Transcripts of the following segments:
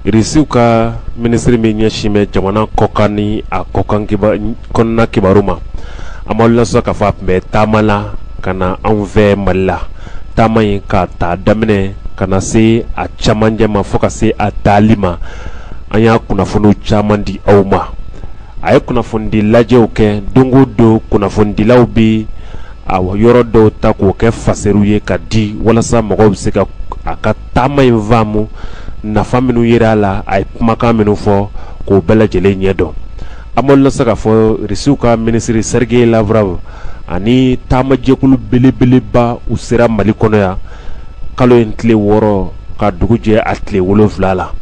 irisiw ka ministri min ɲɛsinbɛ jamana kɔkan ni a kɔkan kɔnɔna kibaru ma an b'aw lasɔ k'a fɔ a tun bɛ taama la ka na anw fɛ Mali la taama in ka ta daminɛ ka na se a camancɛ ma fo ka se a dali ma an y'a kunnafoniw caman di aw ma a ye kunnafoni lajɛw kɛ don o don kunnafonidilaw bɛ a yɔrɔ dɔw ta k'o kɛ fasɛriw ye ka di walasa mɔgɔw bɛ se ka a ka taama in faamu nafa minnu yera a la a ye kumakan minnu fɔ k'o bɛɛ lajɛlen ɲɛdɔn an b'aw lase k'a fɔ irisiw ka minisiri Sergei Lavrov ani taama jɛkulu belebeleba u sera Mali kɔnɔ yan kalo in tile 6 ka dugu jɛ a tile 7 la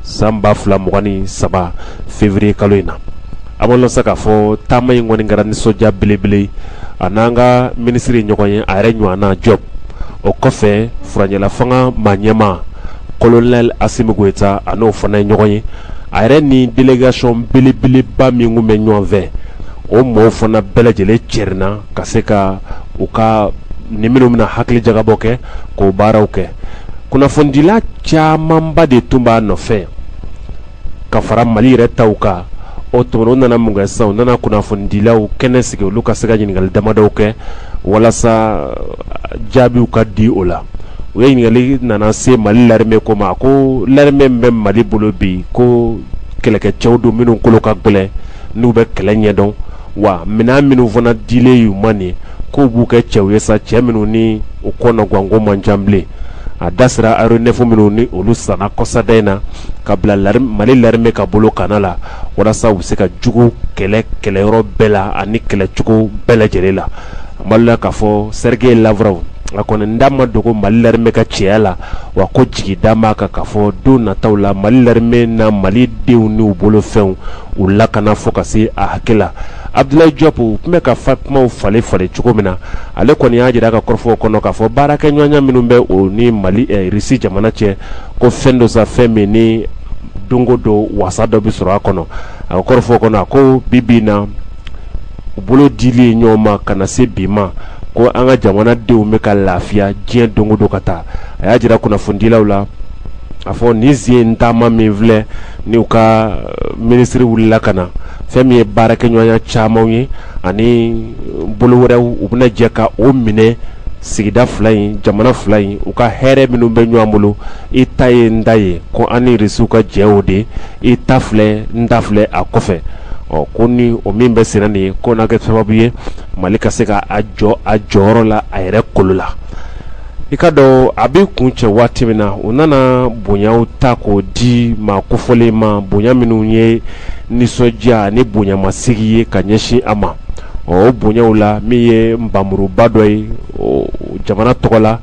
san 2023 février kalo in na an b'aw lase k'a fɔ taama in kɔni kɛra nisɔndiya belebele a n'an ka minisiri ɲɔgɔn ye a yɛrɛ ɲɔgɔnna Job o kɔfɛ furancɛla fanga maaɲɛma colonel Assimi Goïta a n'o fana ye ɲɔgɔn ye a yɛrɛ ni délégation belebeleba min kun bɛ ɲɔgɔn fɛ o mɔɔw fana bɛɛ lajɛlen cɛrinna ka se ka u ka ni minnu bɛna hakili jagabɔ kɛ k'o baaraw kɛ kunnafonidila camanba de tun b'a nɔfɛ ka fara Mali yɛrɛ taw kan o tuma u nana mun kɛ sisan u nana kunnafonidilaw kɛnɛ sigi olu ka se ka ɲininkali damadɔw kɛ walasa jaabiw ka di o la u ye ɲininkali nana se Mali l'armée ko ma ko l'armée bɛ Mali bolo bi ko kɛlɛkɛcɛw don minnu kolo ka gɛlɛn n'u bɛ kɛlɛ ɲɛdɔn wa minɛn minnu fana dilen y'u ma nin k'u b'u kɛ cɛw ye sa cɛ minnu ni u kɔnɔ ganko man ca bilen a da sera aéronef minnu ni olu sanna kɔsada in na ka bila Mali l'armée ka bolo kana la walasa u bɛ se ka jugu kɛlɛyɔrɔ bɛɛ la ani kɛlɛcogo bɛɛ lajɛlen la an b'a la k'a fɔ Sergei Lavrov a kɔni n da ma dogo Mali l'armée ka cɛya la wa ko jigi da m'a kan k'a fɔ don nataw la Mali l'armée na Mali denw n'u bolofɛnw u lakana fo ka se a hakɛ la Abdoulaye Diop u tun bɛ ka kumaw falen cogo min na ale kɔni y'a jira a ka kɔrɔfɔw kɔnɔ k'a fɔ baarakɛɲɔgɔnya minnu bɛ o ni Mali Russie jamana cɛ ko fɛn dɔ sa fɛn min ni don o don wasa dɔ bɛ sɔrɔ a kɔnɔ a ka kɔrɔfɔw kɔnɔ a ko bi na u bolo dili ɲɔgɔn ma ka na se bi ma ko an ka jamanadenw bɛ ka lafiya diɲɛ don o don ka taa a y'a jira kunnafonidilaw la a fɔ ni zen taama min filɛ ni u ka minisiri wulila ka na fɛn min ye baarakɛɲɔgɔnya camanw ye ani bolo wɛrɛw u bɛna jɛ ka o minɛ sigida fila in jamana fila in u ka hɛrɛ minnu bɛ ɲɔgɔn bolo i ta ye n ta ye ko an ni Rusiw ka jɛ o de i ta filɛ n ta filɛ a kɔfɛ ko ni o min bɛ senna nin ye ko n'a kɛ sababu ye Mali ka se ka a jɔyɔrɔ la a yɛrɛ kolo la i ka dɔn a bɛ kun cɛ waati min na u nana bonyaw ta k'o di maa kofɔlen ma bonya minnu ye nisɔndiya ani bonyamasegi ye ka ɲɛsin a ma o bonyaw la min ye nbamuruba dɔ ye jamana tɔgɔ la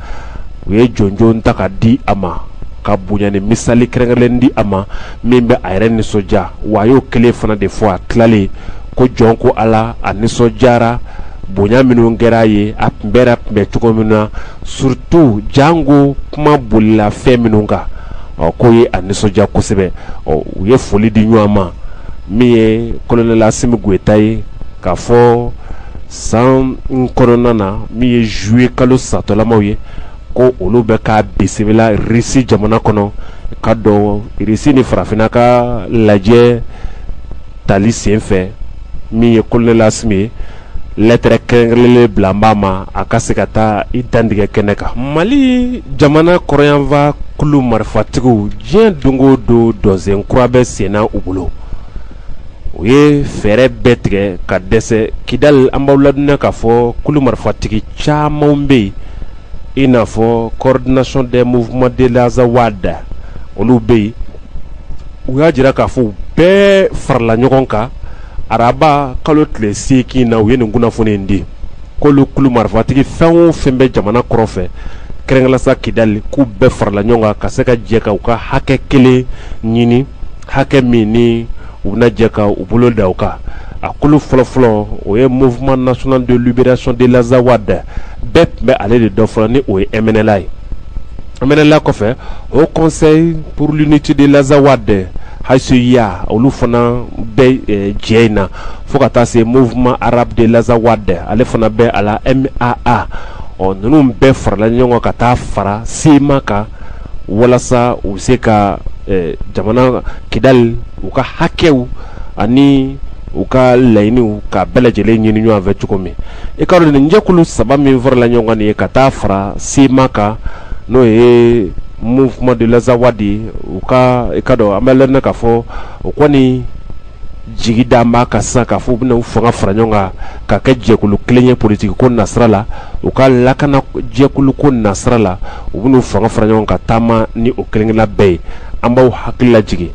u ye jɔnjɔn ta ka di a ma ka bonya ni misali kɛrɛnkɛrɛnnen di a ma min bɛ a yɛrɛ nisɔndiya wa a y'o kelen fana de fɔ a tilalen ko jɔn ko Ala a nisɔndiyara bonya minnu kɛra a ye a tun bɛ cogo min na surtout jango kuma bolila fɛn minnu kan k'o ye a nisɔndiya kosɛbɛ u ye foli di ɲɔgɔn ma min ye colonel Assimi Goïta ye k'a fɔ san kɔnɔna na min ye juillet kalo satɔlamaw ye ko olu bɛ ka bisimila Russie jamana kɔnɔ ka dɔn Russie ni farafinna ka lajɛ tali senfɛ min ye colonel Assimi ye lettre kɛrɛnkɛrɛnlen bila n b'a ma a ka se ka taa i dantigɛ kɛnɛ kan Mali jamana kɔrɔyanfa kulu marifatigiw diɲɛ don o don dɔnsen kura bɛ senna u bolo u ye fɛɛrɛ bɛɛ tigɛ ka dɛsɛ Kidal an b'aw ladɔnniya k'a fɔ kulu marifatigi camanw bɛ yen i n'a fɔ coordination des mouvements de l'Azawad olu bɛ yen u y'a jira k'a fɔ u bɛɛ farala ɲɔgɔn kan araba kalo tile 8 na u ye nin kunnafoni in di k'olu kulu marifatigi fɛn o fɛn bɛ jamana kɔrɔfɛ kɛrɛnkɛrɛnnenya Kidal k'u bɛɛ farala ɲɔgɔn kan ka se ka jɛ ka u ka hakɛ kelen ɲini hakɛ min ni u bɛna jɛ ka u bolo da u kan a kulu fɔlɔfɔlɔ o ye mouvement national de libération de l'Azawad bɛɛ tun bɛ ale de dɔ fɔlɔ ni o ye MNLA ye MNLA kɔfɛ au conseil pour l'unité de l'Azawad HCA olu fana bɛ jɛ in na fo ka taa se mouvement arabe de l'Azawad ale fana bɛ a la MAA ninnu bɛɛ farala ɲɔgɔn kan ka taa fara SEMA kan walasa u bɛ se ka jamana Kidal u ka hakɛw ani u ka laɲiniw ka bɛɛ lajɛlen ɲini ɲɔgɔn fɛ cogo min i ka dɔn nin jɛkulu saba min farala ɲɔgɔn kan ye ka taa fara sema kan n'o ye mouvement de l'Azawadi u ka i ka dɔn an bɛ lajɛ k'a fɔ o kɔni jigi d'anba ka sisan k'a fɔ u bɛna u fanga fara ɲɔgɔn kan ka kɛ jɛkulu kelen ye politique ko nasira la u ka lakana jɛkulu ko nasira la u bɛna u fanga fara ɲɔgɔn kan ka taama ni o kelen-kelenna bɛɛ ye an b'aw hakili lajigin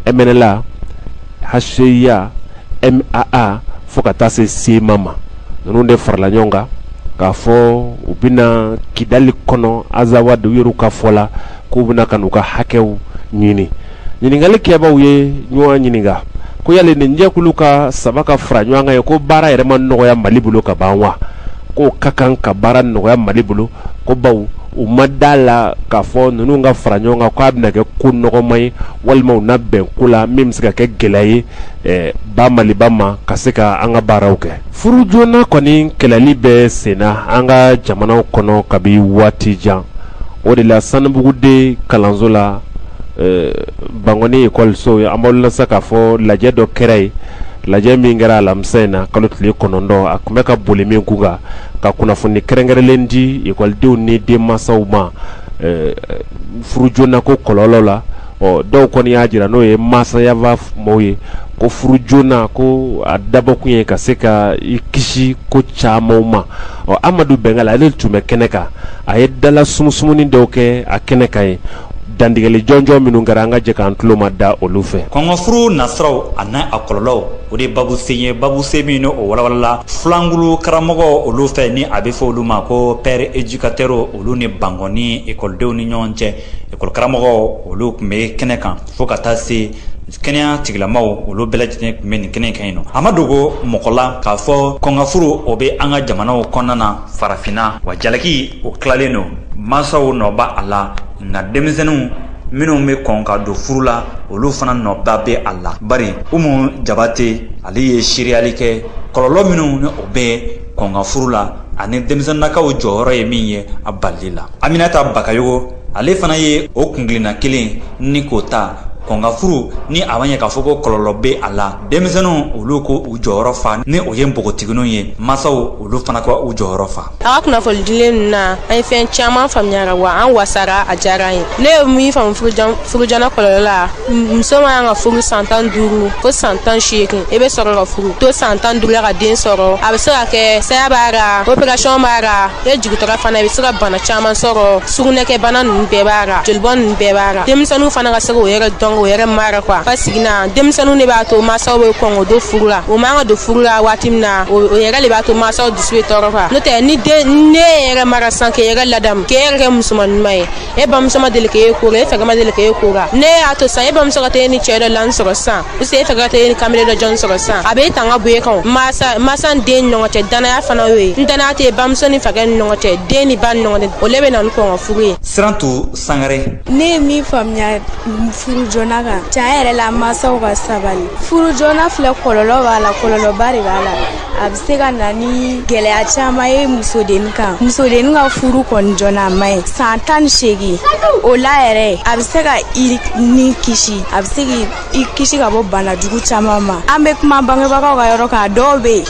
MNLA HCIA MAA fo ka taa se sema ma ninnu de farala ɲɔgɔn kan k'a fɔ u bɛna Kidali kɔnɔ Azawadi u yɛrɛw ka fɔ la k'u bɛna ka n'u ka hakɛw ɲini ɲininkali kɛbaaw ye ɲɔgɔn ɲininka ko yali nin jɛkulu ka saba ka fara ɲɔgɔn kan ye ko baara yɛrɛ ma nɔgɔya Mali bolo ka ban wa ko ka kan ka baara nɔgɔya Mali bolo ko baw u ma da la k'a fɔ ninnu ka fara ɲɔgɔn kan k'a bɛna kɛ ko nɔgɔma ye walima u na bɛn ko la min bɛ se ka kɛ gɛlɛya ye ba Maliba ma ka se ka an ka baaraw kɛ furu joona kɔni kɛlɛli bɛ senna an ka jamanaw kɔnɔ kabi waati jan o de la Sanubuguden kalanso la Bangoni ekɔliso an b'aw lasa k'a fɔ lajɛ dɔ kɛra ye lajɛ min kɛra alamisa in na kalo tile 9 a tun bɛ ka boli min kun kan ka kunnafoni kɛrɛnkɛrɛnlen di ekɔlidenw ni denmansaw ma furu joona ko kɔlɔlɔ la dɔw kɔni y'a jira n'o ye masaya maaw ye ko furu joona ko a dabɔkun ye ka se ka i kisi ko camanw ma Amadu Bɛnkala ale tun bɛ kɛnɛ kan a ye dala sumusumuni dɔw kɛ a kɛnɛ kan ye dandigɛli jɔnjɔn minnu kɛra an ka jɛ k'an tulo ma da olu fɛ kɔngɔfuru nasiraw a n'a a kɔlɔlɔw o de babu sen ye babu sen min o walawala filangulu karamɔgɔ olu fɛ ni a bɛ fɔ olu ma ko père éducateur olu ni Bangoni ekɔlidenw ni ɲɔgɔn cɛ ekɔli karamɔgɔ olu tun bɛ kɛnɛ kan fo ka taa se kɛnɛya tigilamaw olu bɛɛ lajɛlen tun bɛ nin kɛnɛ kan yen nɔ a ma dogo mɔgɔ la k'a fɔ kɔngɔfuru o bɛ an ka jamanaw kɔnɔna na farafinna wa jalaki o tilalen don mansaw nɔ b'a a la nka denmisɛnninw minnu bɛ kɔn ka don furu la olu fana nɔba bɛ a la bari Umu Jabate ale ye seereyali kɛ kɔlɔlɔ minnu ni o bɛ kɔn ka furu la ani denmisɛnninnakaw jɔyɔrɔ ye min ye a balili la Aminata Bakayogo ale fana ye o kungilenna kelen ni k'o ta kɔnka furu ni a ma ɲɛ k'a fɔ ko kɔlɔlɔ bɛ a la denmisɛnninw olu ko u jɔyɔrɔ fa ni o ye npogotigininw ye masaw olu fana ko u jɔyɔrɔ fa a ka kunnafoni dilen ninnu na an ye fɛn caman faamuyara wa an wasara a diyara an ye ne ye min faamu furu joona kɔlɔlɔ la muso ma kan ka furu san 15 fo san 18 i bɛ sɔrɔ ka furu to san 15 la ka den sɔrɔ a bɛ se ka kɛ saya b'a la opération b'a la e jigitɔla fana i bɛ se ka bana caman sɔrɔ sugunɛkɛ bana ninnu bɛɛ b'a la jolibɔn ninnu bɛɛ b'a la denmisɛnninw fana ka se k'o yɛrɛ dɔn o yɛrɛ mara quoi parce que na denmisɛnninw de b'a to masaw bɛ kɔn o don furu la o man ka don furu la waati min na o yɛrɛ de b'a to masaw dusu bɛ tɔɔrɔ quoi n'o tɛ ni ne yɛrɛ mara san k'e yɛrɛ ladamu k'e yɛrɛ kɛ musoman ɲuman ye e bamuso ma deli k'e kora e fɛgɛ ma deli k'e kora ne y'a to san e bamuso ka taa ni cɛ dɔ lan sɔrɔ san ou bien e fɛgɛ ka taa ni kamalen dɔ jɔn sɔrɔ san a bɛ tanga bɔ e kan masa den ni ɲɔgɔn cɛ danaya fana y'o ye n danaya tɛ bamuso ni fɛgɛ ni ɲɔgɔn cɛ den ni ba ni ɲɔgɔn cɛ o le bɛ na ni kɔn ka furu ye Sirantu Sangare ne ye min faamuya furu joona kan tiɲɛ yɛrɛ la masaw ka sabali furu joona filɛ kɔlɔlɔ b'a la kɔlɔlɔba de b'a la a bɛ se ka na ni gɛlɛya caman ye musodenni kan musodenni ka furu kɔni joona a ma ɲi san 18 o la yɛrɛ a bɛ se ka i ni kisi a bɛ se k'i kisi ka bɔ bana jugu caman ma an bɛ kuma bangebagaw ka yɔrɔ kan dɔw bɛ yen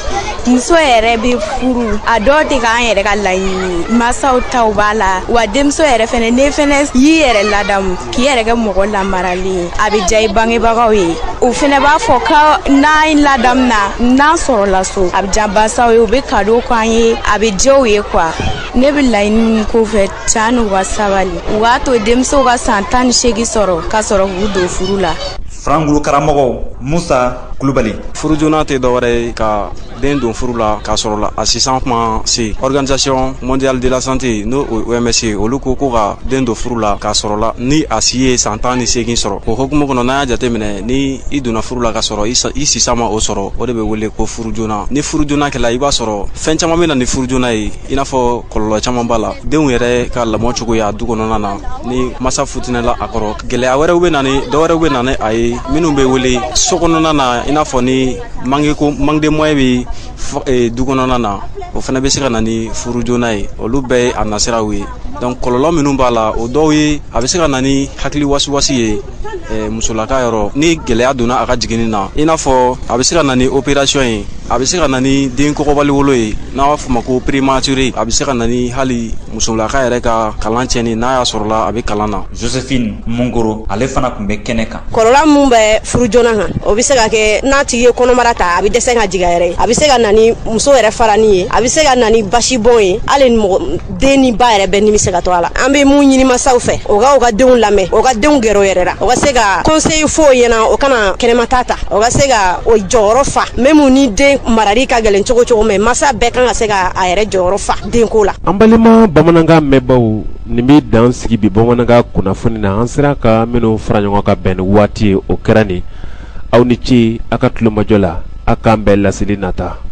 muso yɛrɛ bɛ furu a dɔw tɛ k'an yɛrɛ ka laɲini masaw taw b'a la wa denmuso yɛrɛ fɛnɛ ne fɛnɛ y'i yɛrɛ ladamu k'i yɛrɛ kɛ mɔgɔ lamaralen a bɛ diya i bangebagaw ye o fɛnɛ b'a fɔ ka n'an ladamu na n'an sɔrɔla so a bɛ diya basaw ye u bɛ cadeau k'an ye a bɛ diya u ye quoi ne bɛ laɲini min k'u fɛ can n'u ka sabali u k'a to denmusow ka san 18 sɔrɔ ka sɔrɔ k'u don furu la Filangulu karamɔgɔ Musa Kulubali furu joona tɛ dɔwɛrɛ ye ka den don furu la k'a sɔrɔ la assistance kuma se Organisation mondiale de la santé n'o OMS olu ko ka den don furu la k'a sɔrɔ la ni a si ye san 18 sɔrɔ o hukumu kɔnɔ n'an y'a jateminɛ ni i donna furu la k'a sɔrɔ i sisa ma o sɔrɔ o de bɛ wele ko furu joona ni furu joona kɛla i b'a sɔrɔ fɛn caman bɛ na ni furu joona ye i n'a fɔ kɔlɔlɔ caman b'a la denw yɛrɛ ka lamɔ cogoya du kɔnɔna na ni masa futinɛla a kɔrɔ gɛlɛya wɛrɛw bɛ na ni dɔwɛrɛw bɛ na ni a ye minnu bɛ wele so kɔnɔna na i n'a fɔ ni manque de moyen bɛ du kɔnɔna na o fana bɛ se ka na ni furu joona ye olu bɛɛ ye a nasiraw ye donc kɔlɔlɔ minnu b'a la o dɔw ye a bɛ se ka na ni hakili wasiwasi ye musolaka yɔrɔ ni gɛlɛya donna a ka jiginni na i n'a fɔ a bɛ se ka na ni opération ye a bɛ se ka na ni den kɔgɔbali wolo ye n'a b'a fɔ ma ko prématuré a bɛ se ka na ni hali musolaka yɛrɛ ka kalan tiɲɛni n'a y'a sɔrɔla a bɛ kalan na. Josephine Mungoro ale fana tun bɛ kɛnɛ kan. Kɔlɔlɔ mun bɛ furu joona kan o bɛ se ka kɛ n'a tigi ye kɔnɔmara ta a bɛ dɛsɛ ka jigin a yɛrɛ ye a bɛ se ka na ni muso yɛrɛ farani ye a bɛ se ka na ni basibɔn ye hali den ni ba yɛrɛ bɛ nimisi se ka to a la an bɛ mun ɲini masaw fɛ o ka denw lamɛn o ka denw gɛrɛ o yɛrɛ la o ka se ka conseil fɔ o ɲɛna o kana kɛnɛmata ta o ka se ka o jɔyɔrɔ fa même ni den marali ka gɛlɛn cogo cogo mɛ masa bɛɛ kan ka se ka a yɛrɛ jɔyɔrɔ fa denko la. An balima bamanankan mɛnbaaw nin bɛ dan sigi bi bamanankan kunnafoni na an sera ka minnu fara ɲɔgɔn kan bɛn ni waati ye o kɛra nin aw ni ce a ka tulomajɔ la a k'an bɛɛ laseli nata.